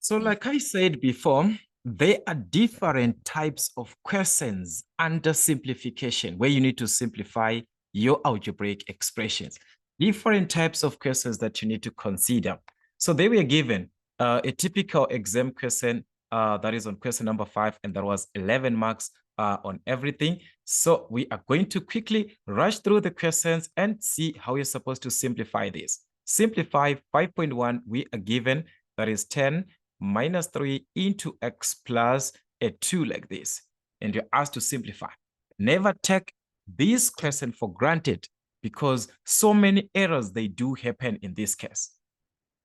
So like I said before, there are different types of questions under simplification where you need to simplify your algebraic expressions. Different types of questions that you need to consider. So they were given a typical exam question that is on question number 5, and that was 11 marks on everything. So we are going to quickly rush through the questions and see how you're supposed to simplify this. Simplify 5.1, we are given that is 10 minus 3 into x plus a 2 like this. And you're asked to simplify. Never take this question for granted because so many errors, they do happen in this case.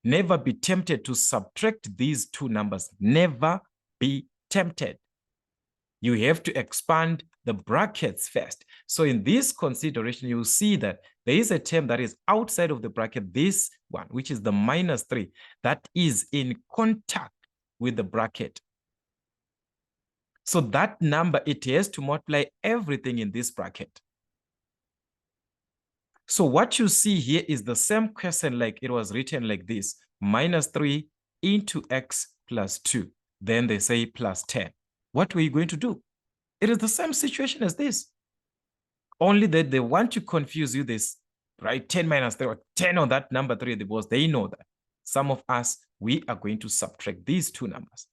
Never be tempted to subtract these two numbers. Never be tempted. You have to expand the brackets first. So in this consideration, you'll see that there is a term that is outside of the bracket, this one, which is the minus 3, that is in contact with the bracket. So that number, it has to multiply everything in this bracket. So what you see here is the same question, like it was written like this, minus 3 into x plus 2. Then they say plus 10. What were you going to do? It is the same situation as this. Only that they want to confuse you this, right? 10 minus 3 or 10 on that number 3, because they know that some of us, we are going to subtract these two numbers.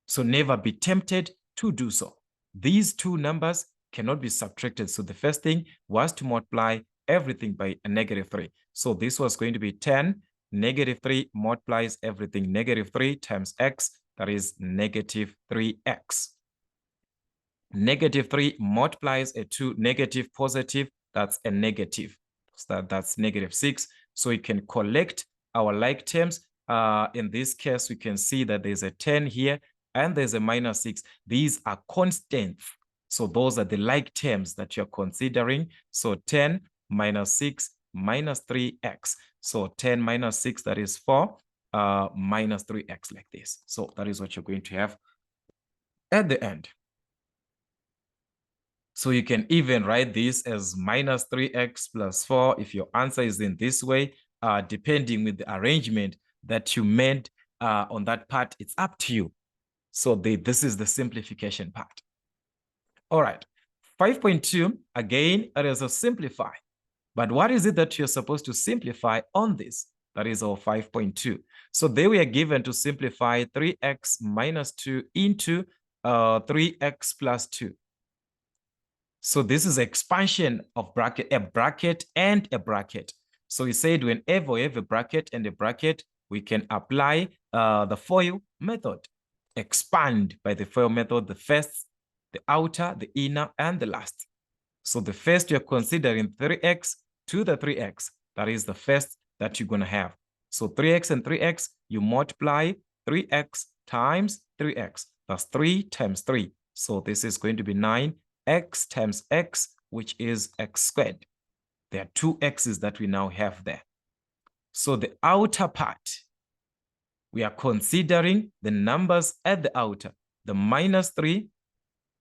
So never be tempted to do so. These two numbers cannot be subtracted. So the first thing was to multiply everything by a negative 3. So this was going to be 10. Negative 3 multiplies everything. Negative 3 times x, that is negative 3x. Negative 3 multiplies a 2, negative, positive, that's a negative. So that's negative 6. So we can collect our like terms. In this case, we can see that there's a 10 here and there's a minus 6. These are constants. So those are the like terms that you're considering. So 10 minus 6 minus 3x. So 10 minus 6, that is 4, minus 3x like this. So that is what you're going to have at the end. So you can even write this as minus 3x plus 4 if your answer is in this way, depending with the arrangement that you made on that part. It's up to you. So this is the simplification part. All right, 5.2, again, it is a simplify. But what is it that you're supposed to simplify on this? That is our 5.2. So they were given to simplify 3x minus 2 into 3x plus 2. So this is expansion of bracket, a bracket and a bracket. So we said whenever we have a bracket and a bracket, we can apply the FOIL method. Expand by the FOIL method, the first, the outer, the inner, and the last. So the first you're considering 3x to the 3x. That is the first that you're going to have. So 3x and 3x, you multiply 3x times 3x. That's 3 times 3. So this is going to be 9. X times x, which is x squared. There are two x's that we now have there. So the outer part, we are considering the numbers at the outer, the minus 3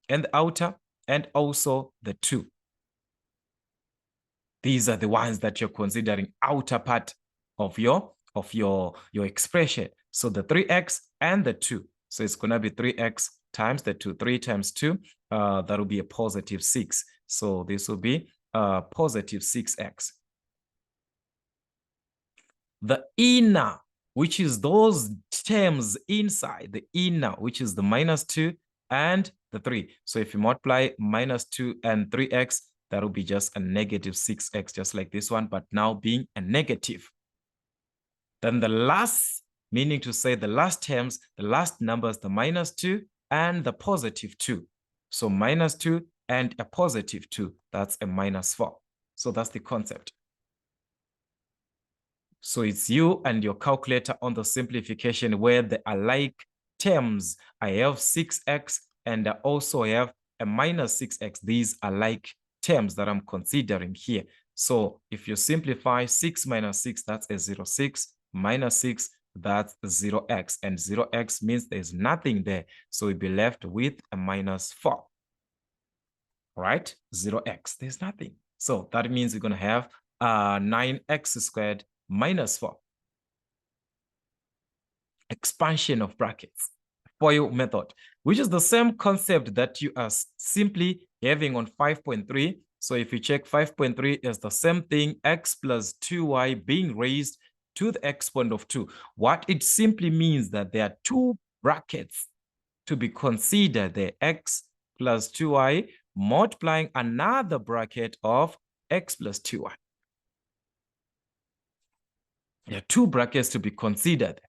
and the outer, and also the 2. These are the ones that you're considering outer part of your expression. So the 3x and the 2. So it's going to be 3x times the 2. 3 times 2, that will be a positive 6. So this will be positive 6x. The inner, which is those terms inside, the inner, which is the minus 2 and the 3. So if you multiply minus 2 and 3x, that will be just a negative 6x, just like this one, but now being a negative. Then the last, meaning to say the last terms, the last numbers, the minus 2 and the positive 2. So minus 2 and a positive 2, that's a minus 4. So that's the concept. So it's you and your calculator on the simplification where the alike terms. I have 6x and I also have a minus 6x. These are like terms that I'm considering here. So if you simplify 6 minus 6, that's a 0. 6 minus 6, that's 0x. And 0x means there's nothing there. So we'll be left with a minus 4. Right? 0x, there's nothing. So that means we're going to have 9x squared minus 4. A expansion of brackets, FOIL method, which is the same concept that you are simply having on 5.3. So if you check 5.3 is the same thing, x plus 2y being raised to the exponent of 2. What it simply means that there are two brackets to be considered, the x plus 2y multiplying another bracket of x plus 2y. There are two brackets to be considered.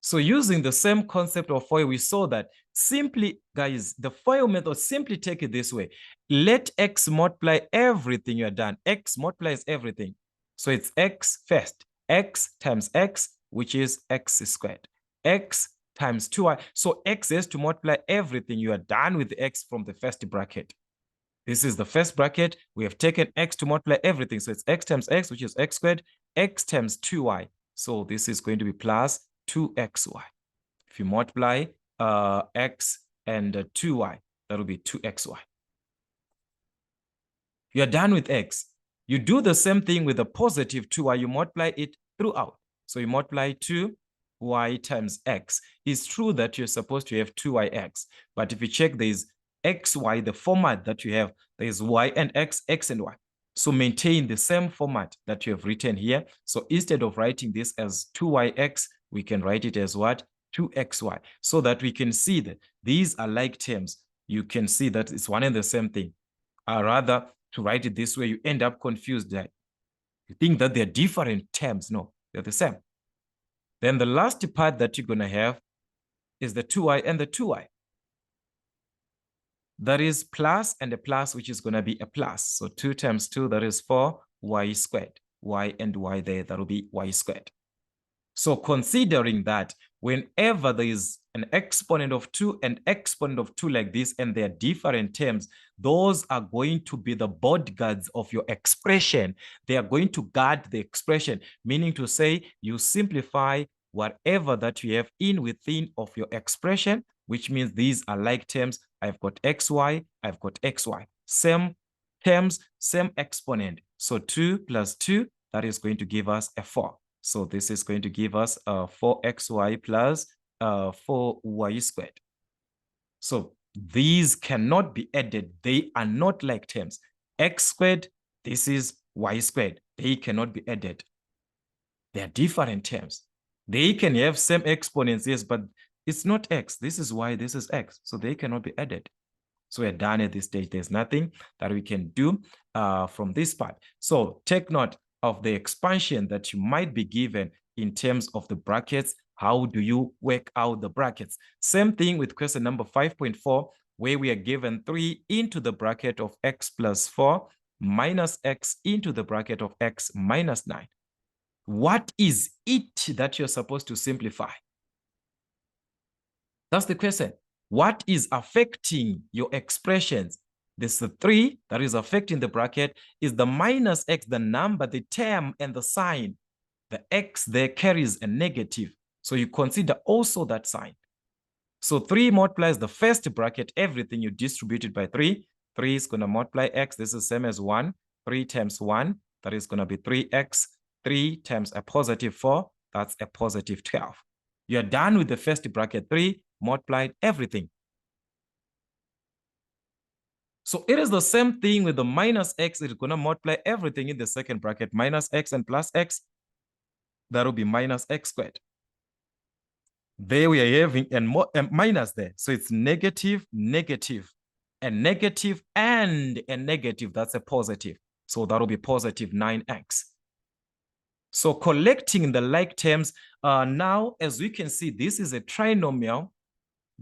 So using the same concept of FOIL, we saw that simply, guys, the FOIL method, simply take it this way. Let x multiply everything you are done. X multiplies everything. So it's x first. X times x, which is x squared. X times 2y. So x has to multiply everything. You are done with the x from the first bracket. This is the first bracket. We have taken x to multiply everything. So it's x times x, which is x squared, x times 2y. So this is going to be plus 2xy. If you multiply x and 2y, that will be 2xy. You are done with x. You do the same thing with the positive 2y. You multiply it throughout. So you multiply 2y times x. It's true that you're supposed to have 2yx. But if you check, there is xy, the format that you have, there is y and x and y. So maintain the same format that you have written here. So instead of writing this as 2yx, we can write it as what? 2xy. So that we can see that these are like terms. You can see that it's one and the same thing. Rather, to write it this way, you end up confused that you think that they're different terms. No, they're the same. Then the last part that you're going to have is the 2y and the 2y. That is plus and a plus, which is going to be a plus. So 2 times 2, that is 4y squared. Y and y there, that will be y squared. So considering that whenever there is an exponent of 2 and exponent of 2 like this, and they are different terms, those are going to be the bodyguards of your expression. They are going to guard the expression, meaning to say you simplify whatever that you have in within of your expression, which means these are like terms. I've got xy, I've got xy. Same terms, same exponent. So 2 plus 2, that is going to give us a 4. So this is going to give us 4xy plus 4y squared. So these cannot be added. They are not like terms. X squared, this is y squared. They cannot be added. They are different terms. They can have same exponents, yes, but it's not x. This is y, this is x. So they cannot be added. So we're done at this stage. There's nothing that we can do from this part. So take note of the expansion that you might be given in terms of the brackets. How do you work out the brackets? Same thing with question number 5.4, where we are given 3 into the bracket of x plus 4 minus x into the bracket of x minus 9. What is it that you're supposed to simplify? That's the question. What is affecting your expressions? This 3 that is affecting the bracket is the minus x, the number, the term, and the sign. The x there carries a negative. So you consider also that sign. So 3 multiplies the first bracket, everything you distributed by 3. 3 is going to multiply x. This is the same as 1. 3 times 1, that is going to be 3x. 3 times a positive 4, that's a positive 12. You're done with the first bracket. 3 multiplied everything. So it is the same thing with the minus x. It's going to multiply everything in the second bracket. Minus x and plus x, that will be minus x squared. There we are having a minus there. So it's negative, negative, a negative, and a negative. That's a positive. So that will be positive 9x. So collecting the like terms, now as we can see, this is a trinomial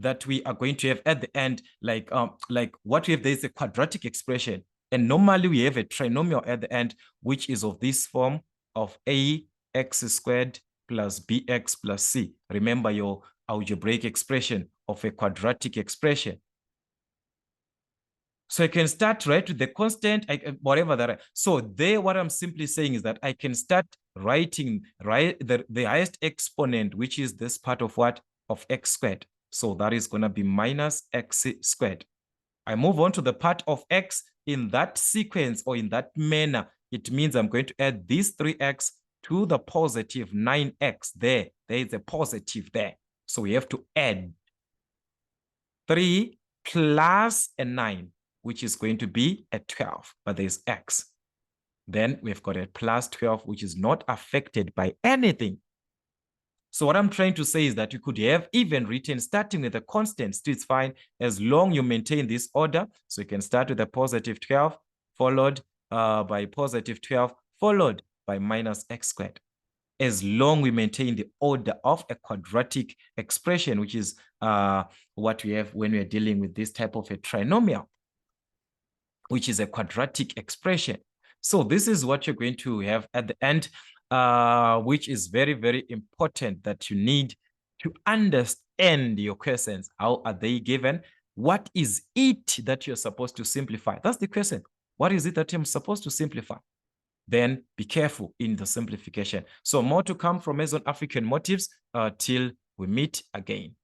that we are going to have at the end, like what we have, there is a quadratic expression. And normally we have a trinomial at the end, which is of this form of ax squared plus bx plus c. Remember your algebraic expression of a quadratic expression. So I can start right with the constant, whatever that. So there, what I'm simply saying is that I can start writing the highest exponent, which is this part of what? Of x squared. So that is going to be minus x squared. I move on to the part of x in that sequence or in that manner. It means I'm going to add this 3x to the positive 9x there is a positive there. So we have to add 3 plus a 9, which is going to be a 12, but there's x. Then we've got a plus 12, which is not affected by anything. So what I'm trying to say is that you could have even written starting with a constant, still it's fine, as long you maintain this order. So you can start with a positive 12, followed by positive 12, followed by minus x squared. As long we maintain the order of a quadratic expression, which is what we have when we're dealing with this type of a trinomial, which is a quadratic expression. So this is what you're going to have at the end, which is very, very important that you need to understand your questions. How are they given? What is it that you're supposed to simplify? That's the question. What is it that I'm supposed to simplify? Then be careful in the simplification. So more to come from Meson African motives till we meet again.